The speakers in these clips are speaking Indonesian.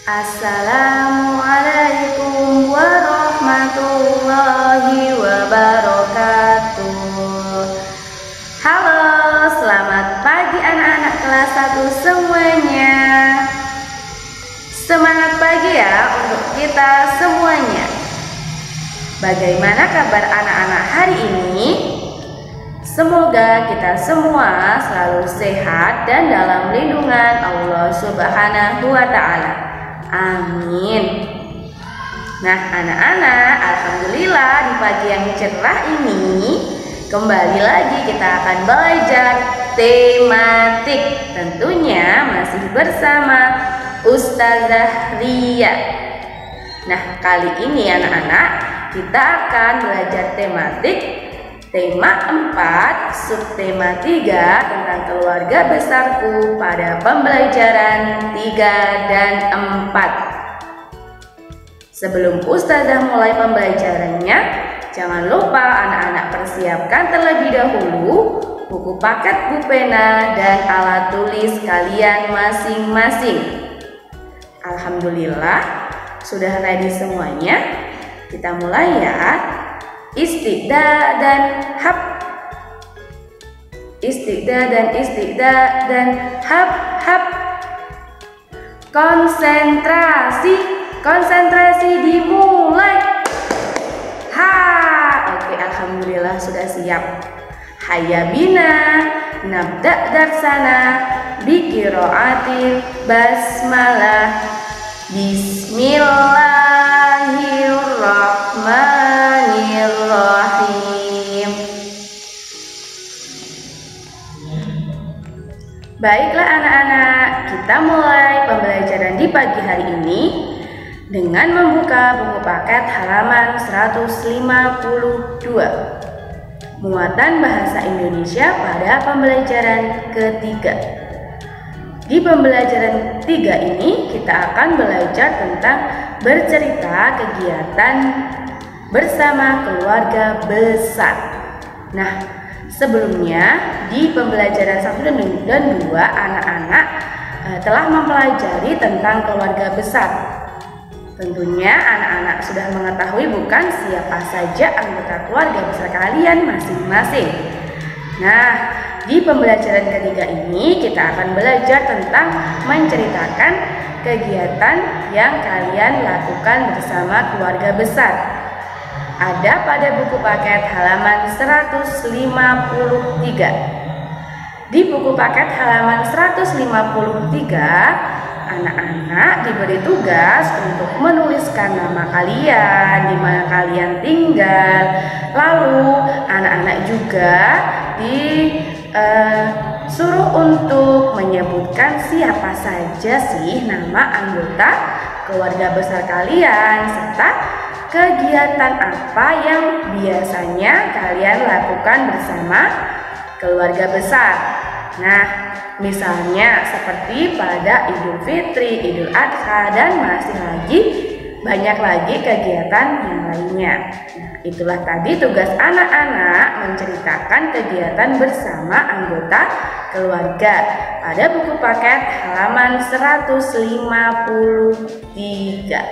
Assalamualaikum warahmatullahi wabarakatuh. Halo, selamat pagi anak-anak kelas 1 semuanya. Semangat pagi ya untuk kita semuanya. Bagaimana kabar anak-anak hari ini? Semoga kita semua selalu sehat dan dalam lindungan Allah Subhanahu wa Ta'ala. Amin. Nah, anak-anak, alhamdulillah di pagi yang cerah ini kembali lagi kita akan belajar tematik. Tentunya masih bersama Ustazah Ria. Nah, kali ini anak-anak kita akan belajar tematik tema 4, subtema 3 tentang keluarga besarku pada pembelajaran 3 dan 4. Sebelum Ustazah mulai pembelajarannya, jangan lupa anak-anak persiapkan terlebih dahulu buku paket, buku pena, dan alat tulis kalian masing-masing. Alhamdulillah, sudah ready semuanya? Kita mulai ya. Istiqda dan hab. Istiqda dan hab. Konsentrasi dimulai. Oke, alhamdulillah sudah siap. Hayya bina nabda darsana biqiraatil basmalah. Bismillahirrahmanirrahim. Baiklah anak-anak, kita mulai pembelajaran di pagi hari ini dengan membuka buku paket halaman 152. Muatan bahasa Indonesia pada pembelajaran ketiga. Di pembelajaran 3 ini kita akan belajar tentang bercerita kegiatan bersama keluarga besar. Nah, sebelumnya di pembelajaran 1 dan 2 anak-anak telah mempelajari tentang keluarga besar. Tentunya anak-anak sudah mengetahui bukan siapa saja anggota keluarga besar kalian masing-masing. Nah, di pembelajaran ketiga ini kita akan belajar tentang menceritakan kegiatan yang kalian lakukan bersama keluarga besar. Ada pada buku paket halaman 153. Di buku paket halaman 153, anak-anak diberi tugas untuk menuliskan nama kalian, di mana kalian tinggal. Lalu anak-anak juga disuruh untuk menyebutkan siapa saja sih nama anggota keluarga besar kalian, serta kegiatan apa yang biasanya kalian lakukan bersama keluarga besar. Nah, misalnya seperti pada Idul Fitri, Idul Adha, dan masih banyak lagi kegiatan yang lainnya. Nah, itulah tadi tugas anak-anak menceritakan kegiatan bersama anggota keluarga pada buku paket halaman 153.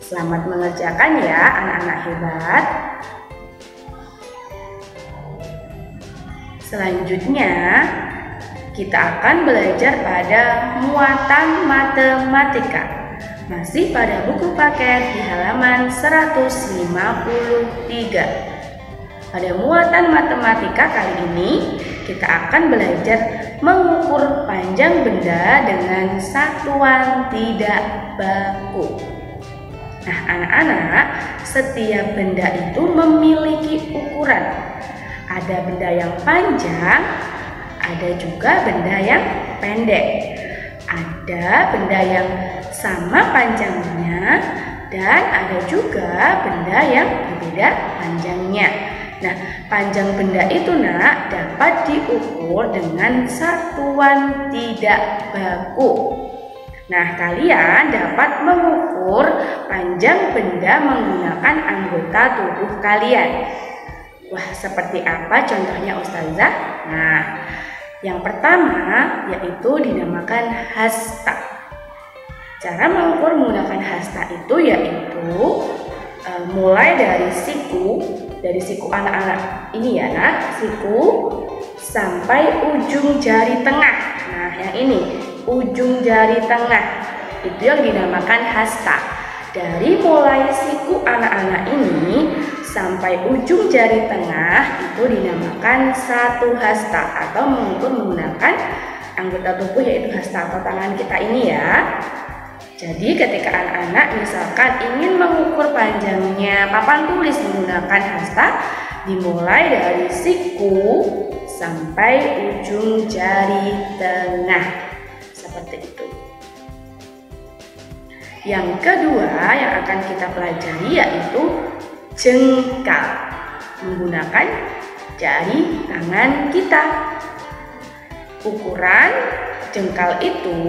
Selamat mengerjakan ya anak-anak hebat. Selanjutnya kita akan belajar pada muatan matematika. Masih pada buku paket di halaman 153. Pada muatan matematika kali ini kita akan belajar mengukur panjang benda dengan satuan tidak baku. Nah, anak-anak, setiap benda itu memiliki ukuran. Ada benda yang panjang, ada juga benda yang pendek. Ada benda yang sama panjangnya, dan ada juga benda yang berbeda panjangnya. Nah, panjang benda itu dapat diukur dengan satuan tidak baku. Nah, kalian dapat mengukur panjang benda menggunakan anggota tubuh kalian. Wah, seperti apa contohnya Ustazah? Nah, yang pertama yaitu dinamakan hasta. Cara mengukur menggunakan hasta itu yaitu mulai dari siku anak-anak ini ya, siku sampai ujung jari tengah. Nah, yang ini ujung jari tengah itu yang dinamakan hasta. Dari mulai siku anak-anak ini sampai ujung jari tengah itu dinamakan satu hasta, atau mengukur menggunakan anggota tubuh yaitu hasta atau tangan kita ini ya. Jadi ketika anak-anak misalkan ingin mengukur panjangnya papan tulis menggunakan hasta, dimulai dari siku sampai ujung jari tengah. Seperti itu. Yang kedua yang akan kita pelajari yaitu jengkal menggunakan jari tangan kita. Ukuran jengkal itu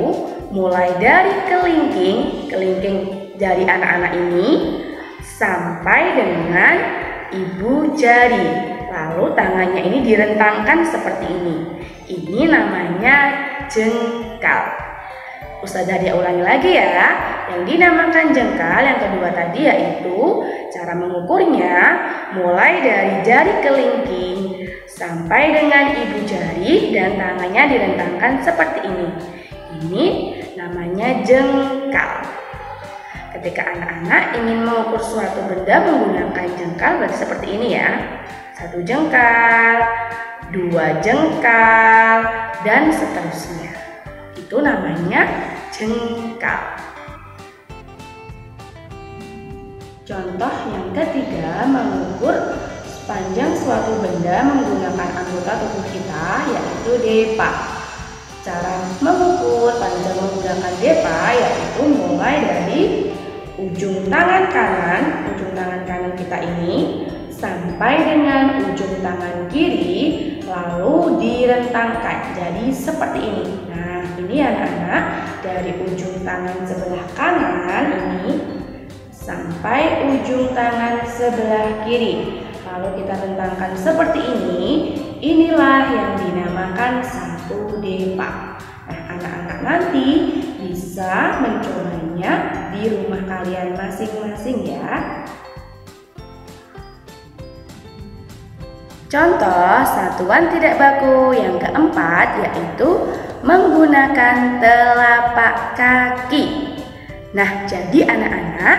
mulai dari kelingking jari anak-anak ini sampai dengan ibu jari. Lalu tangannya ini direntangkan seperti ini. Ini namanya jengkal. Ustazah dia ulangi lagi ya. Yang dinamakan jengkal yang kedua tadi yaitu cara mengukurnya mulai dari jari kelingking sampai dengan ibu jari dan tangannya direntangkan seperti ini. Ini namanya jengkal. Ketika anak-anak ingin mengukur suatu benda menggunakan jengkal berarti seperti ini ya. 1 jengkal, 2 jengkal, dan seterusnya. Itu namanya jengkal. Contoh yang ketiga, mengukur panjang suatu benda menggunakan anggota tubuh kita yaitu depa. Cara mengukur panjang menggunakan depa yaitu mulai dari ujung tangan kanan kita ini sampai dengan ujung tangan kiri, lalu direntangkan jadi seperti ini. Nah, ini anak-anak dari ujung tangan sebelah kanan ini sampai ujung tangan sebelah kiri, lalu kita rentangkan seperti ini. Inilah yang dinamakan satu depa. Nah, anak-anak nanti bisa mencobanya di rumah kalian masing-masing ya. Contoh satuan tidak baku yang keempat yaitu menggunakan telapak kaki. Nah, jadi anak-anak,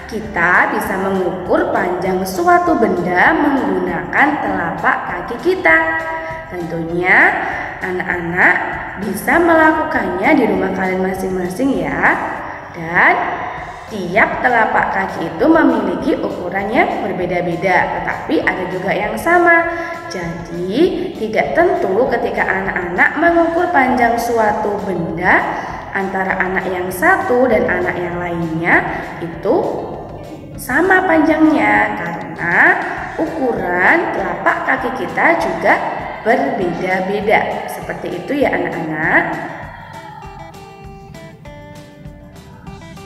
kita bisa mengukur panjang suatu benda menggunakan telapak kaki kita. Tentunya anak-anak bisa melakukannya di rumah kalian masing-masing ya. Dan tiap telapak kaki itu memiliki ukurannya berbeda-beda, tetapi ada juga yang sama. Jadi tidak tentu ketika anak-anak mengukur panjang suatu benda antara anak yang satu dan anak yang lainnya itu sama panjangnya, karena ukuran telapak kaki kita juga berbeda-beda. Seperti itu ya anak-anak.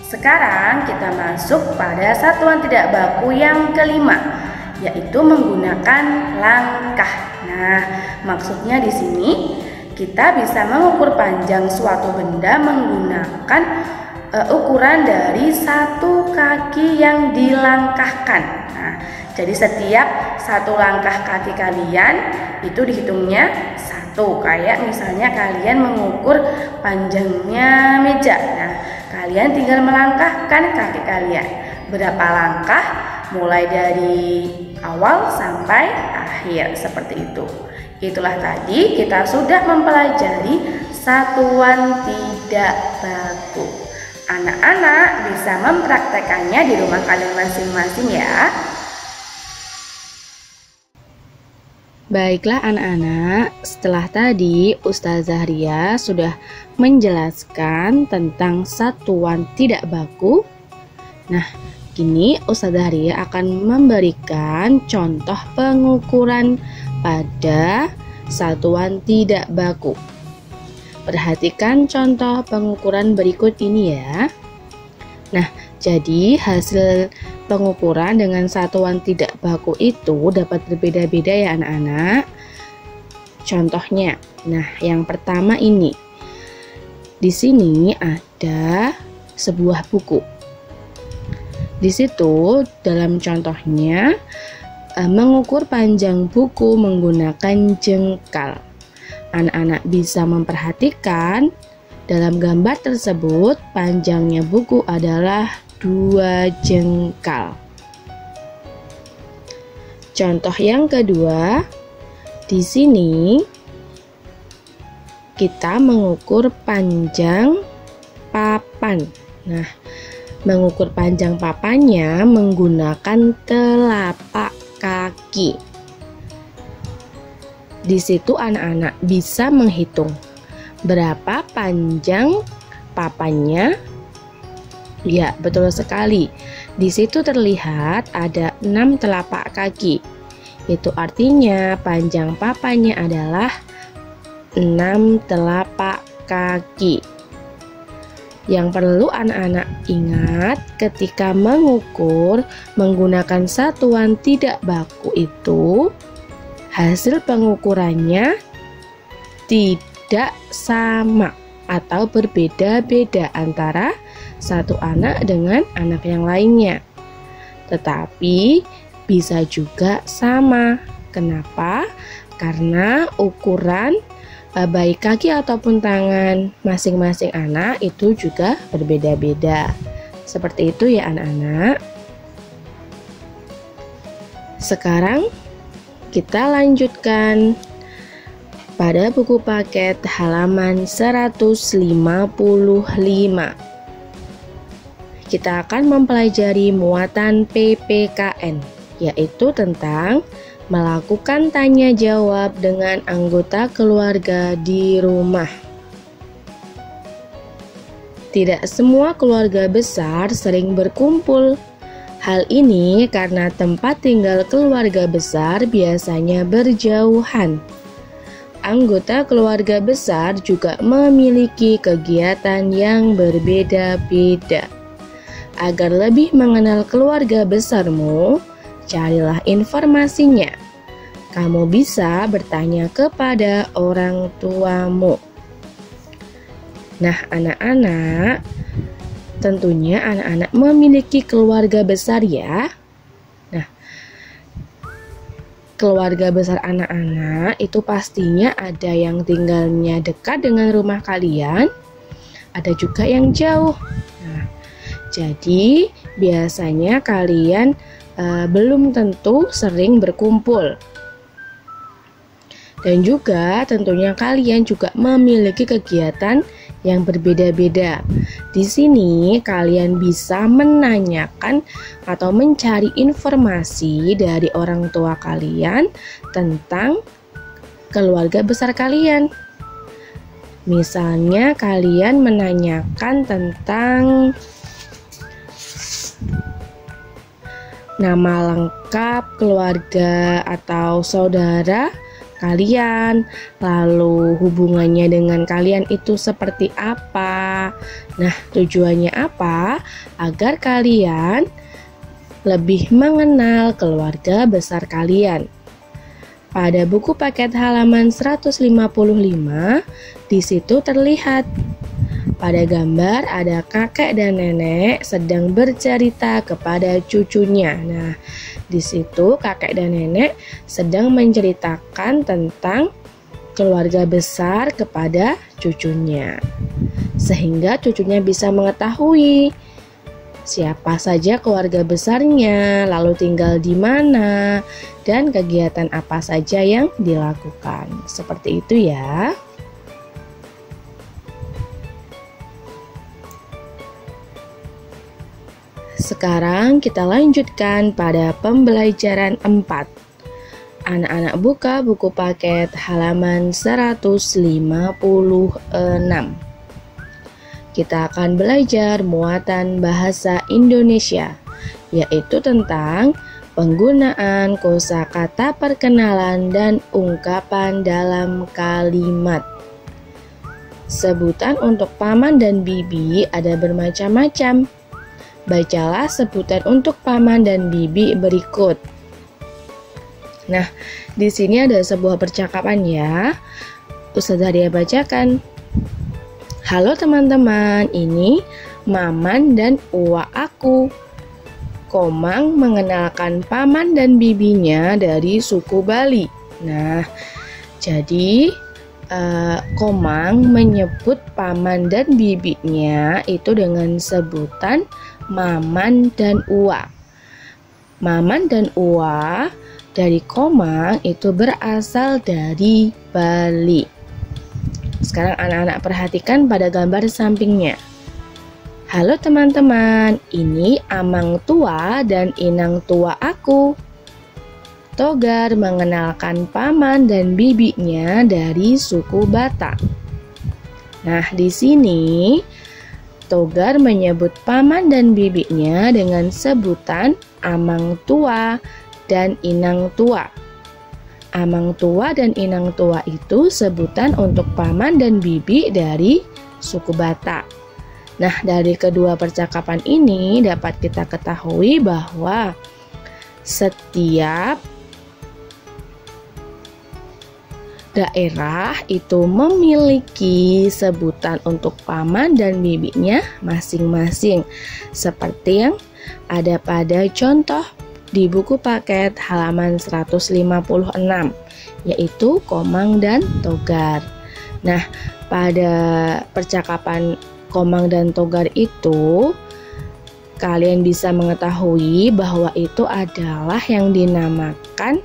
Sekarang kita masuk pada satuan tidak baku yang kelima, yaitu menggunakan langkah. Nah, maksudnya di sini kita bisa mengukur panjang suatu benda menggunakan ukuran dari satu kaki yang dilangkahkan. Nah, jadi setiap satu langkah kaki kalian itu dihitungnya satu. Kayak misalnya kalian mengukur panjangnya meja. Nah, kalian tinggal melangkahkan kaki kalian. Berapa langkah mulai dari awal sampai akhir seperti itu. Itulah tadi kita sudah mempelajari satuan tidak baku. Anak-anak bisa mempraktekannya di rumah kalian masing-masing ya. Baiklah anak-anak, setelah tadi Ustazah Ria sudah menjelaskan tentang satuan tidak baku. Nah, kini Ustazah Ria akan memberikan contoh pengukuran pada satuan tidak baku. Perhatikan contoh pengukuran berikut ini ya. Nah, jadi hasil pengukuran dengan satuan tidak baku itu dapat berbeda-beda ya anak-anak. Contohnya, nah yang pertama ini. Di sini ada sebuah buku. Di situ dalam contohnya mengukur panjang buku menggunakan jengkal. Anak-anak bisa memperhatikan dalam gambar tersebut panjangnya buku adalah 2 jengkal. Contoh yang kedua, di sini kita mengukur panjang papan. Nah, mengukur panjang papannya menggunakan telapak kaki. Di situ anak-anak bisa menghitung berapa panjang papannya. Ya, betul sekali. Di situ terlihat ada 6 telapak kaki. Itu artinya panjang papannya adalah 6 telapak kaki. Yang perlu anak-anak ingat ketika mengukur menggunakan satuan tidak baku itu, hasil pengukurannya tidak sama atau berbeda-beda antara satu anak dengan anak yang lainnya. Tetapi bisa juga sama. Kenapa? Karena ukuran baik kaki ataupun tangan masing-masing anak itu juga berbeda-beda. Seperti itu ya anak-anak. Sekarang kita lanjutkan pada buku paket halaman 155. Kita akan mempelajari muatan PPKN, yaitu tentang melakukan tanya jawab dengan anggota keluarga di rumah. Tidak semua keluarga besar sering berkumpul. Hal ini karena tempat tinggal keluarga besar biasanya berjauhan. Anggota keluarga besar juga memiliki kegiatan yang berbeda-beda. Agar lebih mengenal keluarga besarmu, carilah informasinya. Kamu bisa bertanya kepada orang tuamu. Nah, anak-anak, tentunya anak-anak memiliki keluarga besar ya. Nah, keluarga besar anak-anak itu pastinya ada yang tinggalnya dekat dengan rumah kalian, ada juga yang jauh. Jadi biasanya kalian belum tentu sering berkumpul. Dan juga tentunya kalian juga memiliki kegiatan yang berbeda-beda. Di sini kalian bisa menanyakan atau mencari informasi dari orang tua kalian tentang keluarga besar kalian. Misalnya kalian menanyakan tentang nama lengkap keluarga atau saudara kalian, lalu hubungannya dengan kalian itu seperti apa. Nah, tujuannya apa? Agar kalian lebih mengenal keluarga besar kalian. Pada buku paket halaman 155, di situ terlihat pada gambar ada kakek dan nenek sedang bercerita kepada cucunya. Nah, di situ kakek dan nenek sedang menceritakan tentang keluarga besar kepada cucunya. Sehingga cucunya bisa mengetahui siapa saja keluarga besarnya, lalu tinggal di mana, dan kegiatan apa saja yang dilakukan. Seperti itu ya. Sekarang kita lanjutkan pada pembelajaran 4. Anak-anak buka buku paket halaman 156. Kita akan belajar muatan bahasa Indonesia, yaitu tentang penggunaan kosakata perkenalan dan ungkapan dalam kalimat. Sebutan untuk paman dan bibi ada bermacam-macam. Bacalah sebutan untuk paman dan bibi berikut. Nah, di sini ada sebuah percakapan ya. Ustazah Ria bacakan. Halo teman-teman, ini Maman dan uwa aku. Komang mengenalkan paman dan bibinya dari suku Bali. Nah, jadi Komang menyebut paman dan bibinya itu dengan sebutan Maman dan uwa. Maman dan uwa dari Komang itu berasal dari Bali. Sekarang anak-anak perhatikan pada gambar sampingnya. Halo teman-teman, ini amang tua dan inang tua aku. Togar mengenalkan paman dan bibinya dari suku Batak. Nah, di sini Togar menyebut paman dan bibinya dengan sebutan amang tua dan inang tua. Amang tua dan inang tua itu sebutan untuk paman dan bibi dari suku Batak. Nah, dari kedua percakapan ini dapat kita ketahui bahwa setiap daerah itu memiliki sebutan untuk paman dan bibinya masing-masing, seperti yang ada pada contoh di buku paket halaman 156, yaitu Komang dan Togar. Nah, pada percakapan Komang dan Togar itu, kalian bisa mengetahui bahwa itu adalah yang dinamakan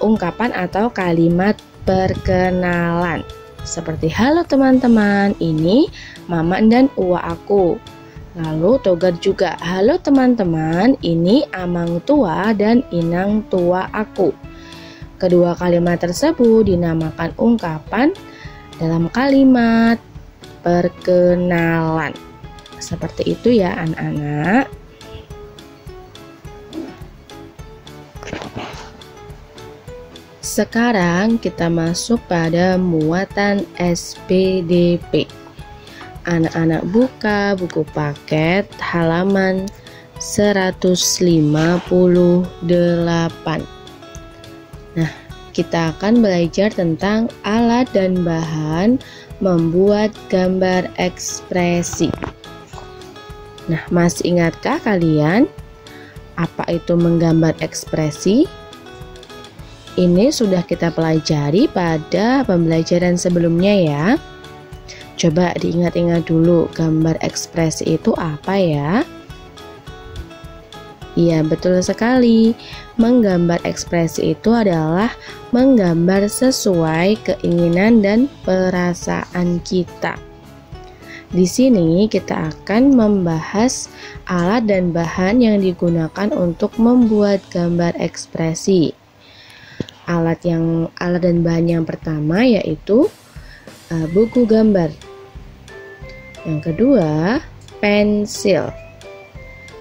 ungkapan atau kalimat perkenalan. Seperti halo teman-teman, ini Maman dan uwa aku. Lalu Togar juga, halo teman-teman, ini amang tua dan inang tua aku. Kedua kalimat tersebut dinamakan ungkapan dalam kalimat perkenalan. Seperti itu ya anak-anak. Sekarang kita masuk pada muatan SPDP. Anak-anak buka buku paket halaman 158. Nah, kita akan belajar tentang alat dan bahan membuat gambar ekspresi. Nah, masih ingatkah kalian apa itu menggambar ekspresi? Ini sudah kita pelajari pada pembelajaran sebelumnya ya. Coba diingat-ingat dulu, gambar ekspresi itu apa ya? Iya, betul sekali. Menggambar ekspresi itu adalah menggambar sesuai keinginan dan perasaan kita. Di sini kita akan membahas alat dan bahan yang digunakan untuk membuat gambar ekspresi. Alat dan bahan yang pertama yaitu buku gambar. Yang kedua, pensil.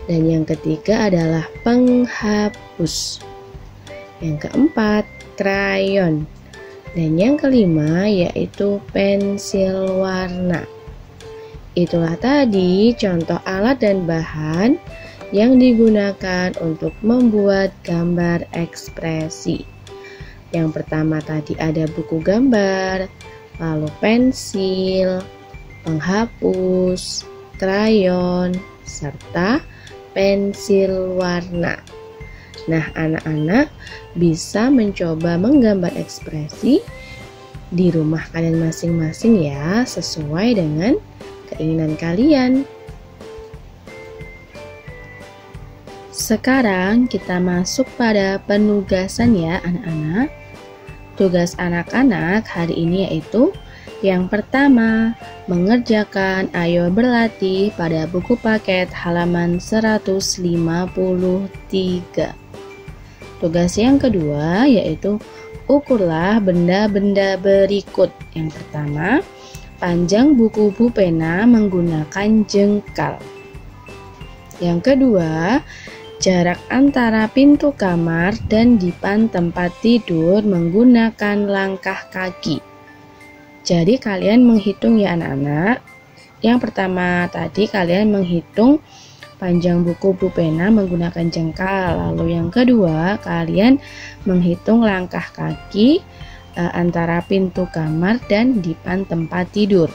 Dan yang ketiga adalah penghapus. Yang keempat, krayon. Dan yang kelima yaitu pensil warna. Itulah tadi contoh alat dan bahan yang digunakan untuk membuat gambar ekspresi. Yang pertama tadi ada buku gambar, lalu pensil, penghapus, krayon, serta pensil warna. Nah, anak-anak bisa mencoba menggambar ekspresi di rumah kalian masing-masing ya, sesuai dengan keinginan kalian. Sekarang kita masuk pada penugasan ya anak-anak. Tugas anak-anak hari ini yaitu yang pertama, mengerjakan ayo berlatih pada buku paket halaman 153. Tugas yang kedua yaitu ukurlah benda-benda berikut. Yang pertama, panjang buku pulpena menggunakan jengkal. Yang kedua, jarak antara pintu kamar dan dipan tempat tidur menggunakan langkah kaki. Jadi kalian menghitung ya anak-anak. Yang pertama tadi kalian menghitung panjang buku pulpena menggunakan jengkal. Lalu yang kedua kalian menghitung langkah kaki antara pintu kamar dan dipan tempat tidur.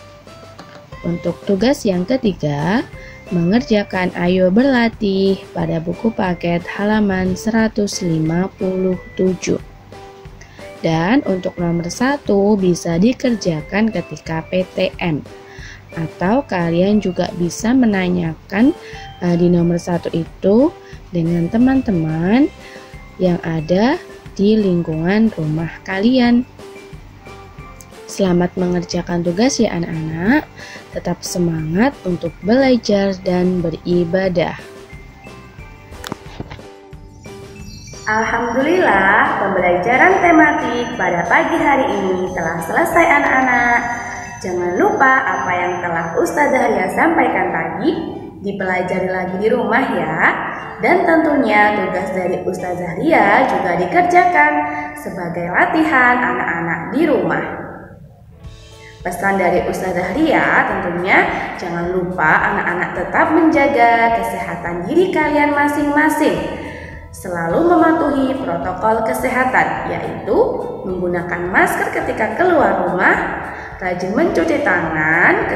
Untuk tugas yang ketiga, mengerjakan Ayo Berlatih pada buku paket halaman 157. Dan untuk nomor 1 bisa dikerjakan ketika PTM. Atau kalian juga bisa menanyakan di nomor 1 itu dengan teman-teman yang ada di lingkungan rumah kalian. Selamat mengerjakan tugas ya anak-anak. Tetap semangat untuk belajar dan beribadah. Alhamdulillah, pembelajaran tematik pada pagi hari ini telah selesai anak-anak. Jangan lupa apa yang telah Ustazah Ria sampaikan tadi dipelajari lagi di rumah ya. Dan tentunya tugas dari Ustazah Ria juga dikerjakan sebagai latihan anak-anak di rumah. Pesan dari Ustazah Ria tentunya jangan lupa anak-anak tetap menjaga kesehatan diri kalian masing-masing. Selalu mematuhi protokol kesehatan, yaitu menggunakan masker ketika keluar rumah, rajin mencuci tangan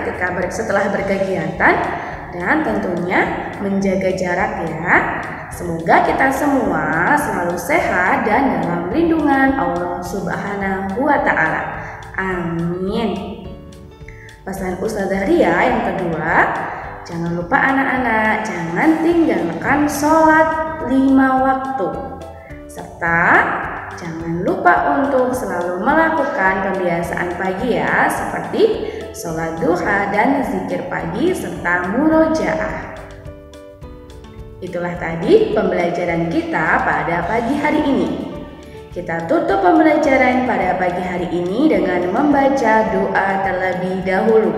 setelah berkegiatan, dan tentunya menjaga jarak ya. Semoga kita semua selalu sehat dan dalam lindungan Allah Subhanahu wa Ta'ala. Amin. Pesan Ustazah Ria yang kedua, jangan lupa anak-anak jangan tinggalkan sholat 5 waktu, serta jangan lupa untuk selalu melakukan kebiasaan pagi ya, seperti sholat duha dan zikir pagi serta murojaah. Itulah tadi pembelajaran kita pada pagi hari ini. Kita tutup pembelajaran pada pagi hari ini dengan membaca doa terlebih dahulu.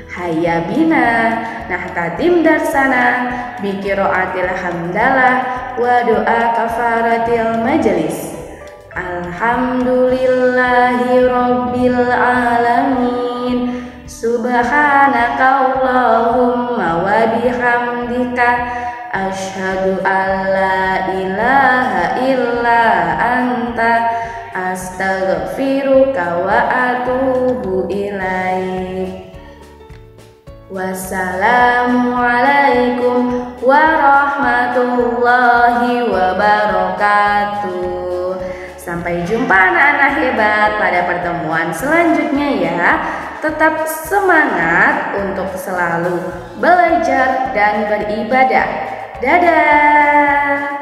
Hayya bina nahtatim darsana bi qiraatil hamdalah wa doa kafaratil majlis. Alhamdulillahi rabbil alamin. Subhanaka Allahumma wa bihamdika asyhadu an la ilaha illa anta astaghfiruka wa atubu ilaik. Wassalamualaikum warahmatullahi wabarakatuh. Sampai jumpa anak-anak hebat pada pertemuan selanjutnya ya. Tetap semangat untuk selalu belajar dan beribadah. Dadah.